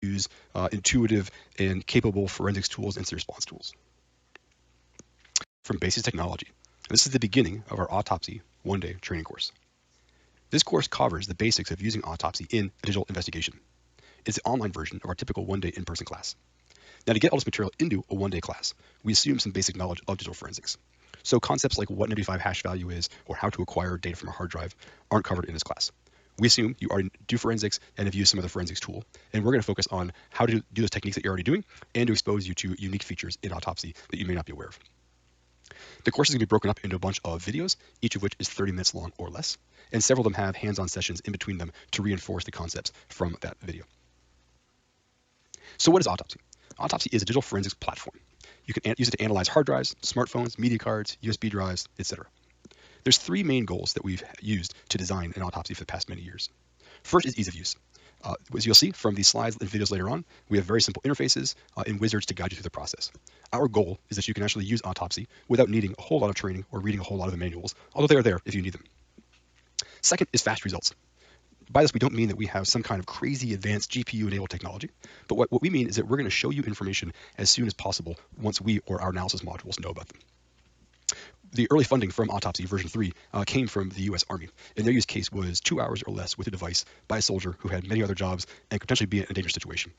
use intuitive and capable forensics tools and incident response tools. From basic technology. This is the beginning of our Autopsy one-day training course. This course covers the basics of using Autopsy in a digital investigation. It's the online version of our typical one-day in-person class. Now, to get all this material into a one-day class, we assume some basic knowledge of digital forensics. So concepts like what an MD5 hash value is or how to acquire data from a hard drive aren't covered in this class. We assume you already do forensics and have used some other forensics tool, and we're going to focus on how to do those techniques that you're already doing and to expose you to unique features in Autopsy that you may not be aware of. The course is going to be broken up into a bunch of videos, each of which is 30 minutes long or less, and several of them have hands-on sessions in between them to reinforce the concepts from that video. So what is Autopsy? Autopsy is a digital forensics platform. You can use it to analyze hard drives, smartphones, media cards, USB drives, etc. There's three main goals that we've used to design an Autopsy for the past many years. First is ease of use. As you'll see from these slides and videos later on, we have very simple interfaces and wizards to guide you through the process. Our goal is that you can actually use Autopsy without needing a whole lot of training or reading a whole lot of the manuals, although they are there if you need them. Second is fast results. By this, we don't mean that we have some kind of crazy advanced GPU-enabled technology, but what we mean is that we're going to show you information as soon as possible once we or our analysis modules know about them. The early funding from Autopsy version 3 came from the US Army, and their use case was 2 hours or less with a device by a soldier who had many other jobs and could potentially be in a dangerous situation.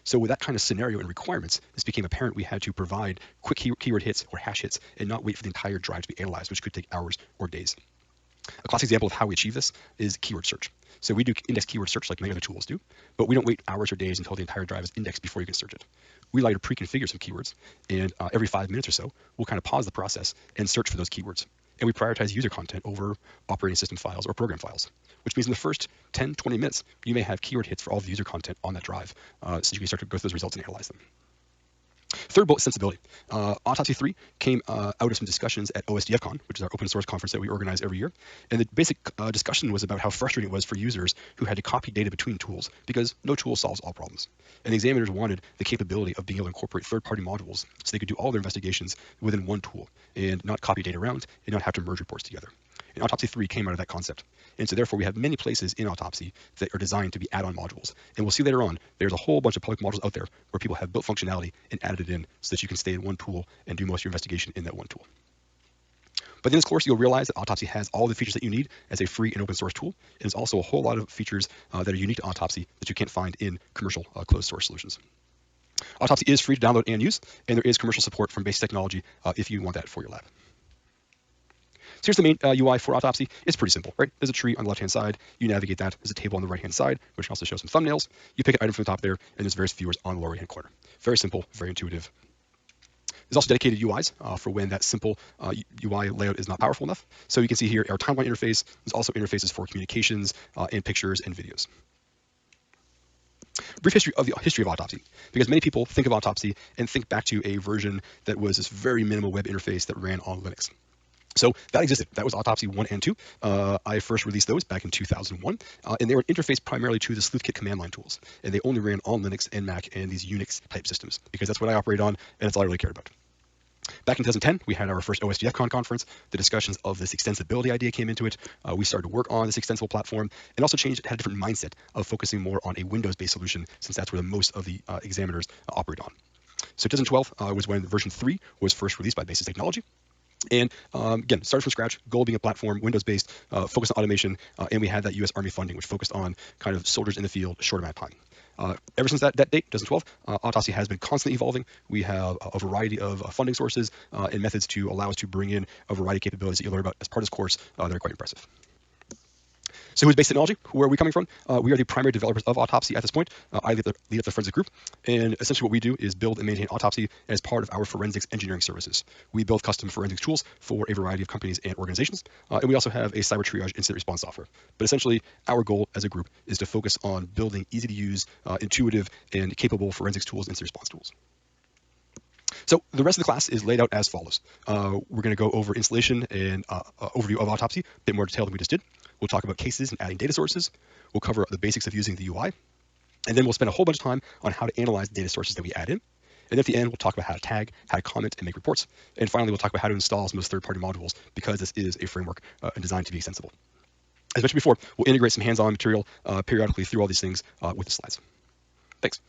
So with that kind of scenario and requirements, this became apparent we had to provide quick keyword hits or hash hits and not wait for the entire drive to be analyzed, which could take hours or days. A classic example of how we achieve this is keyword search. So we do index keyword search like many other tools do, but we don't wait hours or days until the entire drive is indexed before you can search it. We allow you to pre-configure some keywords, and every 5 minutes or so, we'll kind of pause the process and search for those keywords. And we prioritize user content over operating system files or program files, which means in the first 10, 20 minutes, you may have keyword hits for all the user content on that drive, so you can start to go through those results and analyze them. Third bullet, sensibility. Autopsy 3 came out of some discussions at OSDFCon, which is our open source conference that we organize every year. And the basic discussion was about how frustrating it was for users who had to copy data between tools because no tool solves all problems. And the examiners wanted the capability of being able to incorporate third-party modules so they could do all their investigations within one tool and not copy data around and not have to merge reports together. And Autopsy 3 came out of that concept. And so therefore we have many places in Autopsy that are designed to be add-on modules. And we'll see later on, there's a whole bunch of public modules out there where people have built functionality and added it in so that you can stay in one tool and do most of your investigation in that one tool. But in this course, you'll realize that Autopsy has all the features that you need as a free and open source tool. And there's also a whole lot of features that are unique to Autopsy that you can't find in commercial closed source solutions. Autopsy is free to download and use, and there is commercial support from basic technology if you want that for your lab. So here's the main UI for Autopsy. It's pretty simple, right? There's a tree on the left-hand side. You navigate that. There's a table on the right-hand side, which also shows some thumbnails. You pick an item from the top there, and there's various viewers on the lower right-hand corner. Very simple, very intuitive. There's also dedicated UIs for when that simple UI layout is not powerful enough. So you can see here our timeline interface. There's also interfaces for communications and pictures and videos. Brief history of Autopsy, because many people think of Autopsy and think back to a version that was this very minimal web interface that ran on Linux. So that existed. That was Autopsy 1 and 2. I first released those back in 2001, and they were interfaced primarily to the sleuthkit command line tools, and they only ran on Linux and Mac and these Unix type systems, because that's what I operate on, and that's all I really cared about. Back in 2010, we had our first OSDFCon conference. The discussions of this extensibility idea came into it. We started to work on this extensible platform and also had a different mindset of focusing more on a Windows-based solution, since that's where the most of the examiners operate on. So 2012 was when version 3 was first released by Basic Technology. And again, started from scratch, goal being a platform, Windows-based, focused on automation, and we had that US Army funding, which focused on kind of soldiers in the field, short amount of time. Ever since that date, 2012, Autopsy has been constantly evolving. We have a variety of funding sources and methods to allow us to bring in a variety of capabilities that you'll learn about as part of this course that are quite impressive. So who's Basic Technology? Where are we coming from? We are the primary developers of Autopsy at this point. I lead up the forensic group. And essentially what we do is build and maintain Autopsy as part of our forensics engineering services. We build custom forensics tools for a variety of companies and organizations. And we also have a cyber triage incident response software. But essentially, our goal as a group is to focus on building easy-to-use, intuitive, and capable forensics tools and incident response tools. So the rest of the class is laid out as follows. We're going to go over installation and overview of Autopsy, a bit more detail than we just did. We'll talk about cases and adding data sources. We'll cover the basics of using the UI. And then we'll spend a whole bunch of time on how to analyze the data sources that we add in. And at the end, we'll talk about how to tag, how to comment, and make reports. And finally, we'll talk about how to install some of those third-party modules, because this is a framework and designed to be extensible. As mentioned before, we'll integrate some hands-on material periodically through all these things with the slides. Thanks.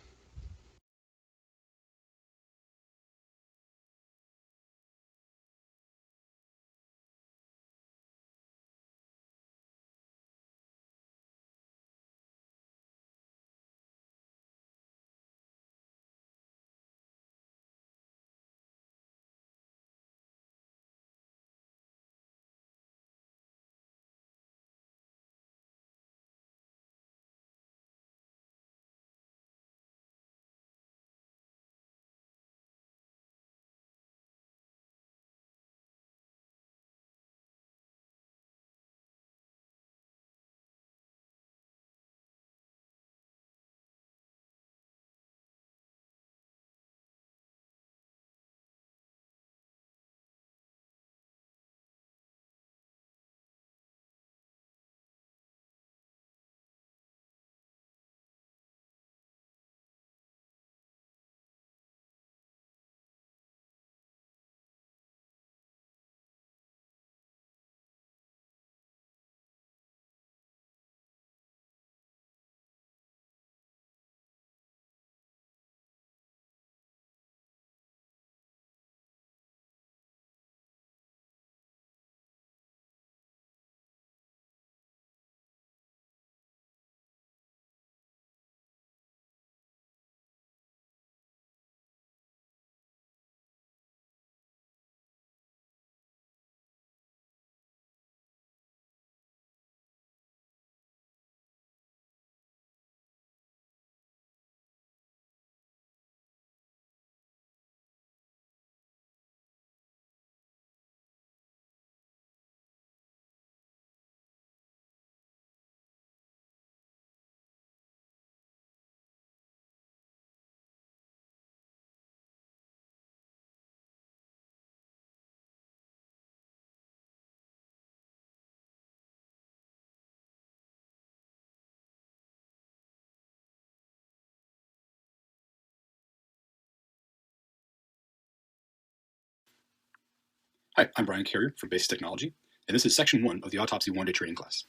Hi, I'm Brian Carrier from Basic Technology, and this is Section 1 of the Autopsy one-day training class.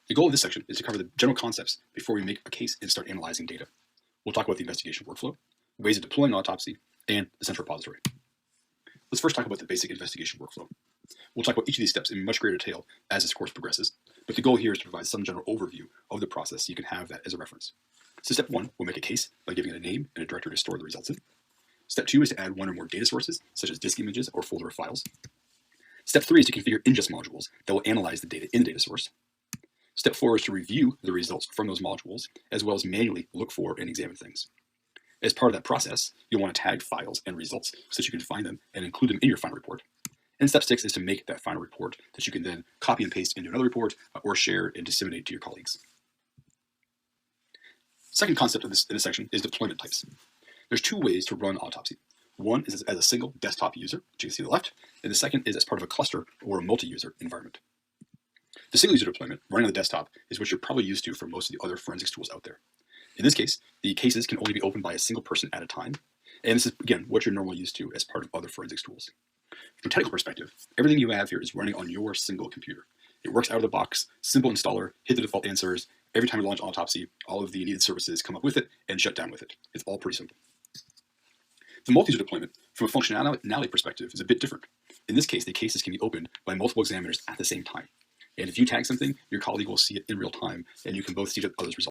The goal of this section is to cover the general concepts before we make a case and start analyzing data. We'll talk about the investigation workflow, ways of deploying an autopsy, and the central repository. Let's first talk about the basic investigation workflow. We'll talk about each of these steps in much greater detail as this course progresses, but the goal here is to provide some general overview of the process so you can have that as a reference. So step 1, we'll make a case by giving it a name and a directory to store the results in. Step 2 is to add one or more data sources, such as disk images or folder of files. Step 3 is to configure ingest modules that will analyze the data in the data source. Step 4 is to review the results from those modules, as well as manually look for and examine things. As part of that process, you'll want to tag files and results so that you can find them and include them in your final report. And step 6 is to make that final report that you can then copy and paste into another report or share and disseminate to your colleagues. Second concept of this section is deployment types. There's two ways to run Autopsy. One is as a single desktop user, which you can see on the left, and the second is as part of a cluster or a multi-user environment. The single user deployment running on the desktop is what you're probably used to for most of the other forensics tools out there. In this case, the cases can only be opened by a single person at a time, and this is, again, what you're normally used to as part of other forensics tools. From a technical perspective, everything you have here is running on your single computer. It works out of the box, simple installer, hit the default answers. Every time you launch Autopsy, all of the needed services come up with it and shut down with it. It's all pretty simple. The multi-user deployment, from a functionality perspective, is a bit different. In this case, the cases can be opened by multiple examiners at the same time. And if you tag something, your colleague will see it in real time, and you can both see the other's results.